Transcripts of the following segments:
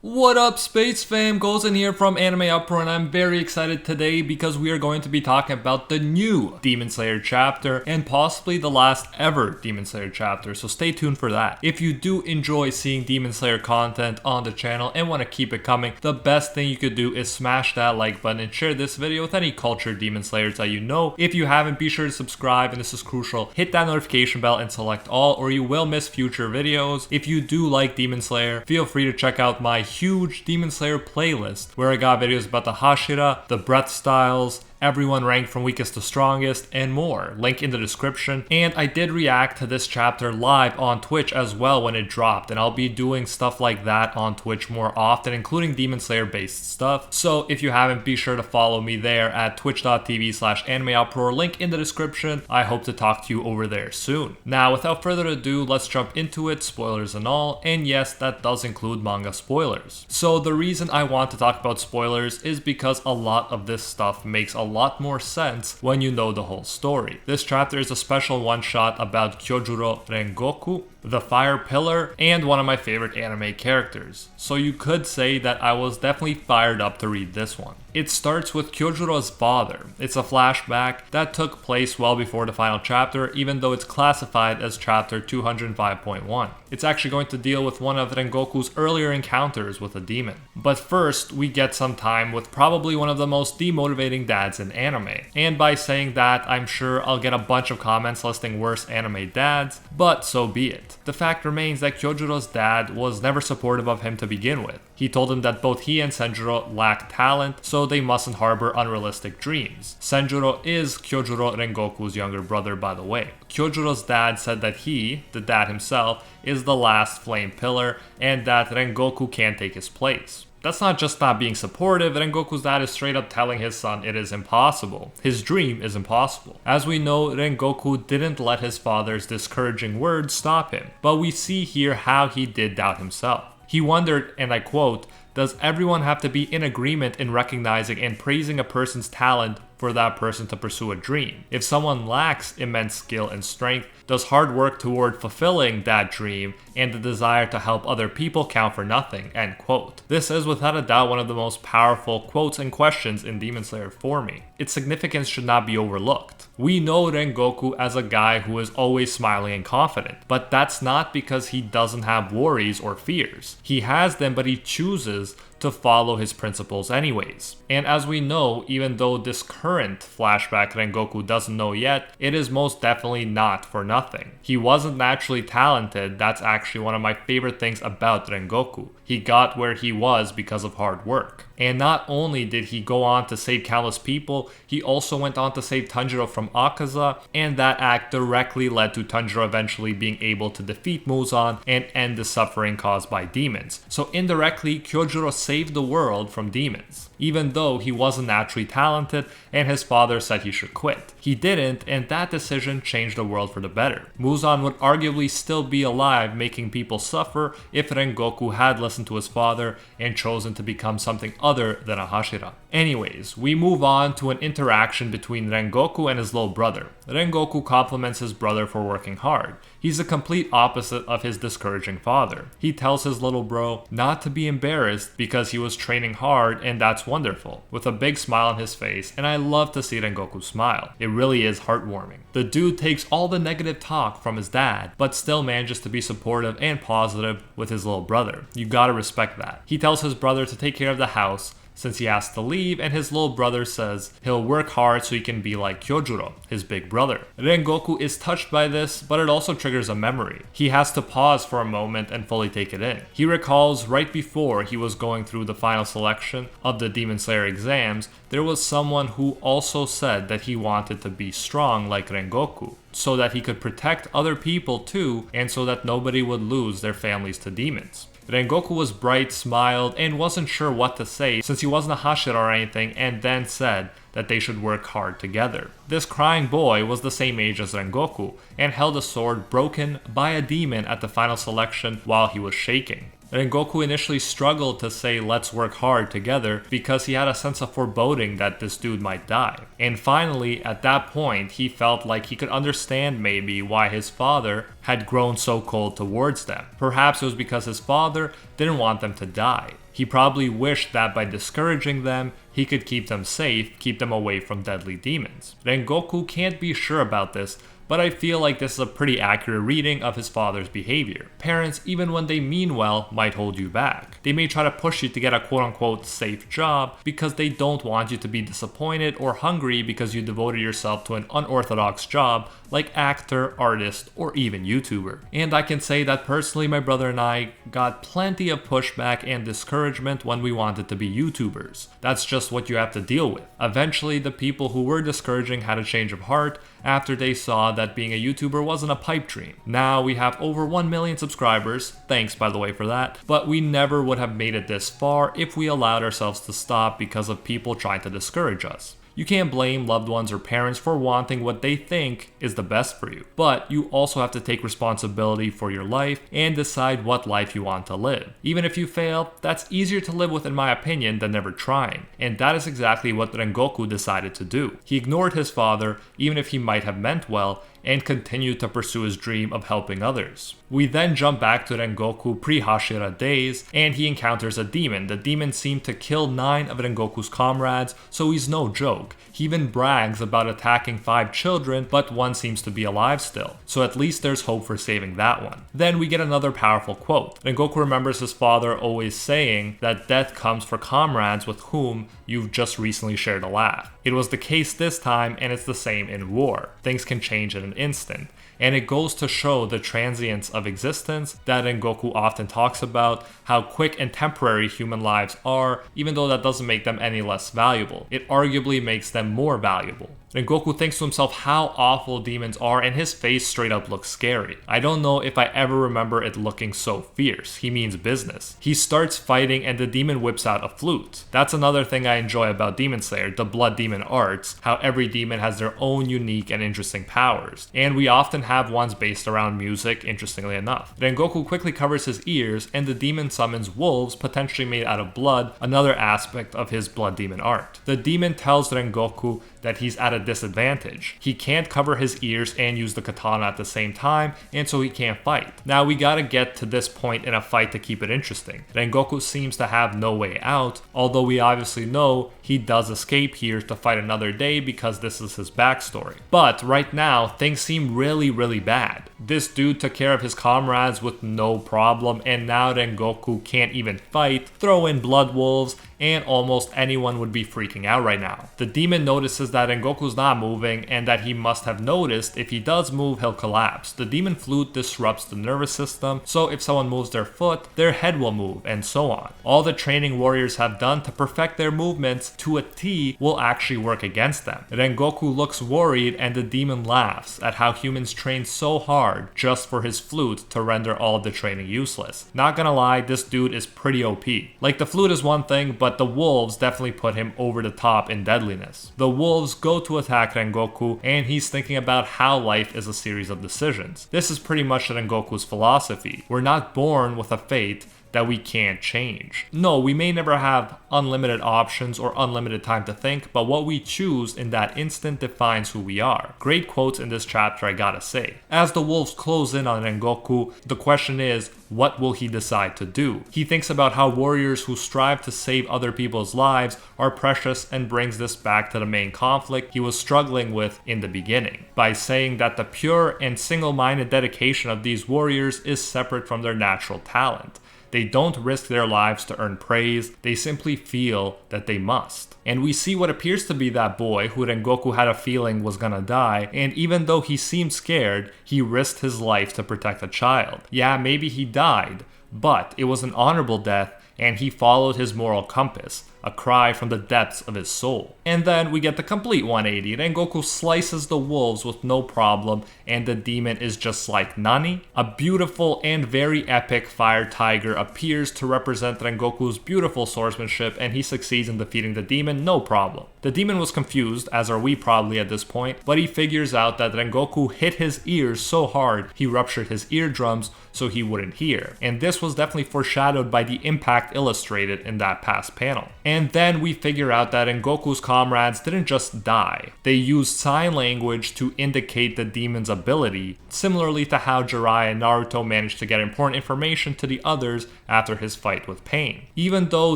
What up, Space Fam? Goes in here from AnimeUproar, and I'm very excited today because we are going to be talking about the new Demon Slayer chapter and possibly the last ever Demon Slayer chapter, so stay tuned for that. If you do enjoy seeing Demon Slayer content on the channel and want to keep it coming, the best thing you could do is smash that like button and share this video with any cultured Demon Slayers that you know. If you haven't, be sure to subscribe, and this is crucial. Hit that notification bell and select all, or you will miss future videos. If you do like Demon Slayer, feel free to check out my huge Demon Slayer playlist where I got videos about the Hashira, the breath styles, everyone ranked from weakest to strongest, and more. Link in the description. And I did react to this chapter live on Twitch as well when it dropped, and I'll be doing stuff like that on Twitch more often, including Demon Slayer based stuff. So if you haven't, be sure to follow me there at twitch.tv/AnimeUproar, link in the description. I hope to talk to you over there soon. Now, without further ado, let's jump into it, spoilers and all, and yes, that does include manga spoilers. So the reason I want to talk about spoilers is because a lot of this stuff makes a lot more sense when you know the whole story. This chapter is a special one-shot about Kyojuro Rengoku, the Fire Pillar, and one of my favorite anime characters. So you could say that I was definitely fired up to read this one. It starts with Kyojuro's father. It's a flashback that took place well before the final chapter, even though it's classified as chapter 205.1. It's actually going to deal with one of Rengoku's earlier encounters with a demon. But first, we get some time with probably one of the most demotivating dads in anime. And by saying that, I'm sure I'll get a bunch of comments listing worse anime dads, but so be it. The fact remains that Kyojuro's dad was never supportive of him to begin with. He told him that both he and Senjuro lack talent, so they mustn't harbor unrealistic dreams. Senjuro is Kyojuro Rengoku's younger brother, by the way. Kyojuro's dad said that he, the dad himself, is the last flame pillar, and that Rengoku can't take his place. That's not just not being supportive, Rengoku's dad is straight up telling his son it is impossible. His dream is impossible. As we know, Rengoku didn't let his father's discouraging words stop him, but we see here how he did doubt himself. He wondered, and I quote, "Does everyone have to be in agreement in recognizing and praising a person's talent for that person to pursue a dream? If someone lacks immense skill and strength, does hard work toward fulfilling that dream and the desire to help other people count for nothing?" End quote. This is without a doubt one of the most powerful quotes and questions in Demon Slayer for me. Its significance should not be overlooked. We know Rengoku as a guy who is always smiling and confident, but that's not because he doesn't have worries or fears. He has them, but he chooses to follow his principles anyways. And as we know, even though this current flashback Rengoku doesn't know yet, it is most definitely not for nothing. He wasn't naturally talented. That's actually one of my favorite things about Rengoku. He got where he was because of hard work. And not only did he go on to save countless people, he also went on to save Tanjiro from Akaza, and that act directly led to Tanjiro eventually being able to defeat Muzan and end the suffering caused by demons. So indirectly, Kyojuro saved the world from demons, even though he wasn't naturally talented and his father said he should quit. He didn't, and that decision changed the world for the better. Muzan would arguably still be alive, making people suffer, if Rengoku had listened to his father and chosen to become something other than a Hashira. Anyways, we move on to an interaction between Rengoku and his little brother. Rengoku compliments his brother for working hard. He's the complete opposite of his discouraging father. He tells his little bro not to be embarrassed because he was training hard, and that's wonderful, with a big smile on his face, and I love to see Rengoku smile. It really is heartwarming. The dude takes all the negative talk from his dad, but still manages to be supportive and positive with his little brother. You gotta respect that. He tells his brother to take care of the house since he has to leave, and his little brother says he'll work hard so he can be like Kyojuro, his big brother. Rengoku is touched by this, but it also triggers a memory. He has to pause for a moment and fully take it in. He recalls right before he was going through the final selection of the Demon Slayer exams, there was someone who also said that he wanted to be strong like Rengoku, so that he could protect other people too, and so that nobody would lose their families to demons. Rengoku was bright, smiled, and wasn't sure what to say since he wasn't a Hashira or anything, and then said that they should work hard together. This crying boy was the same age as Rengoku and held a sword broken by a demon at the final selection while he was shaking. Rengoku initially struggled to say let's work hard together because he had a sense of foreboding that this dude might die. And finally, at that point, he felt like he could understand maybe why his father had grown so cold towards them. Perhaps it was because his father didn't want them to die. He probably wished that by discouraging them, he could keep them safe, keep them away from deadly demons. Rengoku can't be sure about this, but I feel like this is a pretty accurate reading of his father's behavior. Parents, even when they mean well, might hold you back. They may try to push you to get a quote-unquote safe job because they don't want you to be disappointed or hungry because you devoted yourself to an unorthodox job like actor, artist, or even YouTuber. And I can say that personally, my brother and I got plenty of pushback and discouragement when we wanted to be YouTubers. That's just what you have to deal with. Eventually, the people who were discouraging had a change of heart after they saw that being a YouTuber wasn't a pipe dream. Now we have over 1 million subscribers, thanks by the way for that, but we never would have made it this far if we allowed ourselves to stop because of people trying to discourage us. You can't blame loved ones or parents for wanting what they think is the best for you, but you also have to take responsibility for your life and decide what life you want to live. Even if you fail, that's easier to live with in my opinion than never trying, and that is exactly what Rengoku decided to do. He ignored his father, even if he might have meant well, and continued to pursue his dream of helping others. We then jump back to Rengoku pre-Hashira days, and he encounters a demon. The demon seemed to kill 9 of Rengoku's comrades, so he's no joke. He even brags about attacking 5 children, but one seems to be alive still, so at least there's hope for saving that one. Then we get another powerful quote. Rengoku remembers his father always saying that death comes for comrades with whom you've just recently shared a laugh. It was the case this time, and it's the same in war. Things can change in an instant. And it goes to show the transience of existence that Rengoku often talks about, how quick and temporary human lives are, even though that doesn't make them any less valuable. It arguably makes them more valuable. Rengoku thinks to himself how awful demons are, and his face straight up looks scary. I don't know if I ever remember it looking so fierce. He means business. He starts fighting and the demon whips out a flute. That's another thing I enjoy about Demon Slayer, the Blood Demon arts, how every demon has their own unique and interesting powers. And we often have ones based around music, interestingly enough. Rengoku quickly covers his ears, and the demon summons wolves, potentially made out of blood, another aspect of his Blood Demon art. The demon tells Rengoku that he's at a disadvantage. He can't cover his ears and use the katana at the same time, and so he can't fight. Now we gotta get to this point in a fight to keep it interesting. Rengoku seems to have no way out, although we obviously know he does escape here to fight another day because this is his backstory. But right now, things seem really bad. This dude took care of his comrades with no problem, and now Rengoku can't even fight. Throw in blood wolves, and almost anyone would be freaking out right now. The demon notices that Rengoku's not moving, and that he must have noticed if he does move, he'll collapse. The demon flute disrupts the nervous system, so if someone moves their foot, their head will move, and so on. All the training warriors have done to perfect their movements to a T will actually work against them. Rengoku looks worried, and the demon laughs at how humans train so hard just for his flute to render all of the training useless. Not gonna lie, this dude is pretty OP. Like, the flute is one thing, but the wolves definitely put him over the top in deadliness. The wolves go to attack Rengoku, and he's thinking about how life is a series of decisions. This is pretty much Rengoku's philosophy. We're not born with a fate that we can't change. No, we may never have unlimited options or unlimited time to think, but what we choose in that instant defines who we are. Great quotes in this chapter, I gotta say. As the wolves close in on Rengoku, the question is, what will he decide to do? He thinks about how warriors who strive to save other people's lives are precious, and brings this back to the main conflict he was struggling with in the beginning, by saying that the pure and single-minded dedication of these warriors is separate from their natural talent. They don't risk their lives to earn praise, they simply feel that they must. And we see what appears to be that boy who Rengoku had a feeling was gonna die, and even though he seemed scared, he risked his life to protect a child. Yeah, maybe he died, but it was an honorable death, and he followed his moral compass, a cry from the depths of his soul. And then we get the complete 180. Rengoku slices the wolves with no problem, and the demon is just like Nani. A beautiful and very epic fire tiger appears to represent Rengoku's beautiful swordsmanship, and he succeeds in defeating the demon, no problem. The demon was confused, as are we probably at this point, but he figures out that Rengoku hit his ears so hard he ruptured his eardrums so he wouldn't hear. And this was definitely foreshadowed by the impact illustrated in that past panel. And then we figure out that Rengoku's comrades didn't just die. They used sign language to indicate the demon's ability, similarly to how Jiraiya and Naruto managed to get important information to the others after his fight with Pain. Even though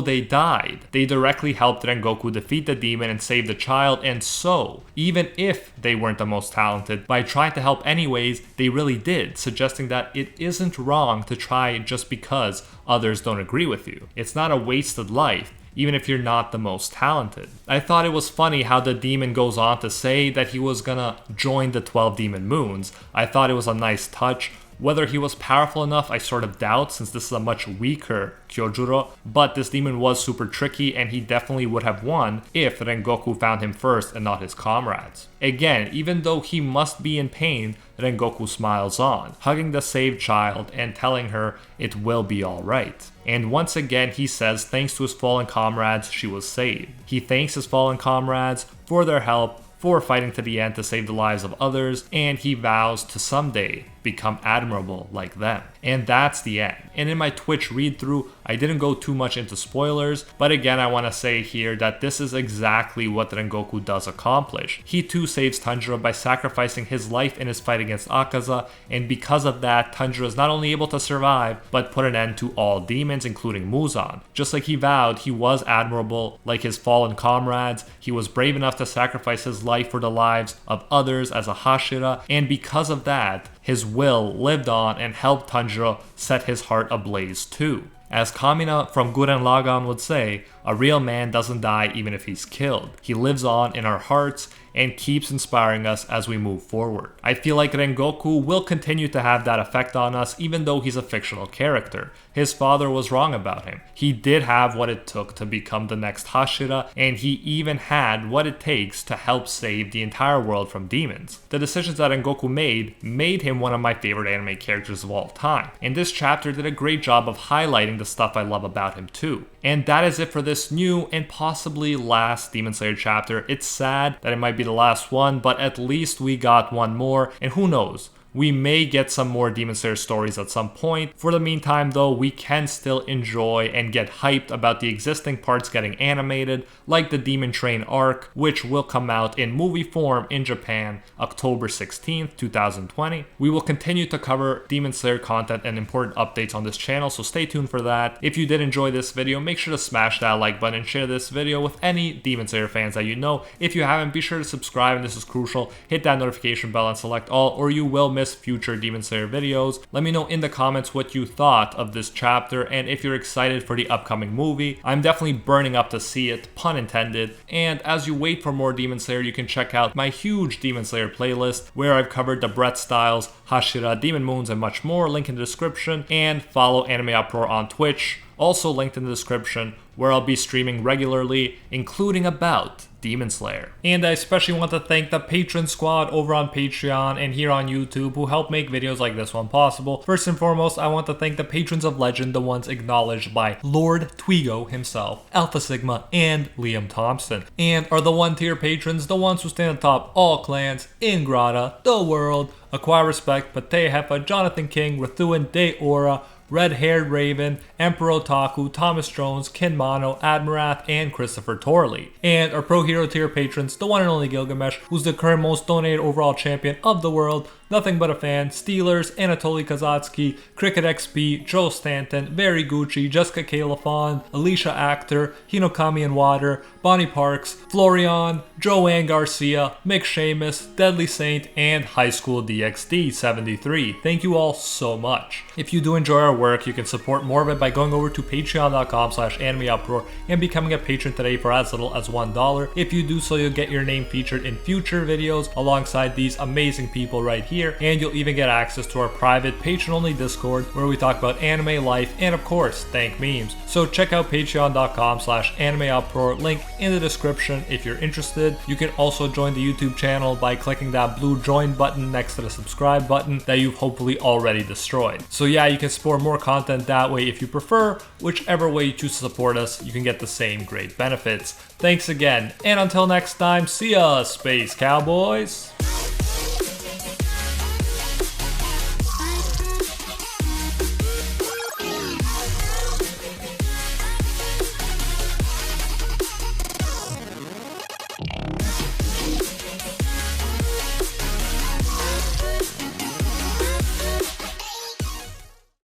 they died, they directly helped Rengoku defeat the demon and save the child, and so, even if they weren't the most talented, by trying to help anyways, they really did, suggesting that it isn't wrong to try just because others don't agree with you. It's not a wasted life, even if you're not the most talented. I thought it was funny how the demon goes on to say that he was gonna join the 12 demon moons. I thought it was a nice touch. Whether he was powerful enough, I sort of doubt, since this is a much weaker Kyojuro, but this demon was super tricky and he definitely would have won if Rengoku found him first and not his comrades. Again, even though he must be in pain, Rengoku smiles on, hugging the saved child and telling her it will be alright. And once again he says thanks to his fallen comrades she was saved. He thanks his fallen comrades for their help, for fighting to the end to save the lives of others, and he vows to someday become admirable like them. And that's the end. And in my Twitch read through, I didn't go too much into spoilers, but again I want to say here that this is exactly what Rengoku does accomplish. He too saves Tanjiro by sacrificing his life in his fight against Akaza, and because of that, Tanjiro is not only able to survive, but put an end to all demons, including Muzan. Just like he vowed, he was admirable like his fallen comrades. He was brave enough to sacrifice his life for the lives of others as a Hashira, and because of that, his will lived on and helped Tanjiro set his heart ablaze too. As Kamina from Gurren Lagann would say, a real man doesn't die even if he's killed. He lives on in our hearts and keeps inspiring us as we move forward. I feel like Rengoku will continue to have that effect on us even though he's a fictional character. His father was wrong about him. He did have what it took to become the next Hashira, and he even had what it takes to help save the entire world from demons. The decisions that Rengoku made him one of my favorite anime characters of all time, and this chapter did a great job of highlighting the stuff I love about him too. And that is it for this new and possibly last Demon Slayer chapter. It's sad that it might be the last one, but at least we got one more, and who knows, we may get some more Demon Slayer stories at some point. For the meantime though, we can still enjoy and get hyped about the existing parts getting animated, like the Demon Train arc, which will come out in movie form in Japan October 16th, 2020. We will continue to cover Demon Slayer content and important updates on this channel, so stay tuned for that. If you did enjoy this video, make sure to smash that like button and share this video with any Demon Slayer fans that you know. If you haven't, be sure to subscribe, and this is crucial. Hit that notification bell and select all, or you will miss future Demon Slayer videos. Let me know in the comments what you thought of this chapter and if you're excited for the upcoming movie. I'm definitely burning up to see it, pun intended. And as you wait for more Demon Slayer, you can check out my huge Demon Slayer playlist where I've covered the Brett Styles, Hashira, Demon Moons, and much more. Link in the description, and follow AnimeUproar on Twitch, also linked in the description, where I'll be streaming regularly, including about Demon Slayer. And I especially want to thank the Patron Squad over on Patreon and here on YouTube who help make videos like this one possible. First and foremost, I want to thank the Patrons of Legend, the ones acknowledged by Lord Twigo himself, Alpha Sigma, and Liam Thompson. And are the 1-tier patrons, the ones who stand atop all clans, Ingrata, The World, Acquire Respect, Pate Hefa, Jonathan King, Rathuan De Aura, Red Haired Raven, Emperor Otaku, Thomas Jones, Kinmano, Admirath, and Christopher Torley. And our Pro Hero tier patrons, the one and only Gilgamesh, who's the current most donated overall champion of the world, Nothing But a Fan, Steelers, Anatoly Kazatsky, Cricket XP, Joe Stanton, Very Gucci, Jessica Califon, Alicia Actor, Hinokami and Water, Bonnie Parks, Florian, Joanne Garcia, Mick Seamus, Deadly Saint, and High School DxD 73. Thank you all so much. If you do enjoy our work, you can support more of it by going over to patreon.com/AnimeUproar and becoming a patron today for as little as $1. If you do so, you'll get your name featured in future videos alongside these amazing people right here. here, and you'll even get access to our private patron-only Discord where we talk about anime life and of course thank memes. So check out patreon.com/AnimeUproar, link in the description if you're interested. You can also join the YouTube channel by clicking that blue join button next to the subscribe button that you've hopefully already destroyed. So yeah, you can support more content that way if you prefer. Whichever way you choose to support us, you can get the same great benefits. Thanks again, and until next time, see ya, Space Cowboys!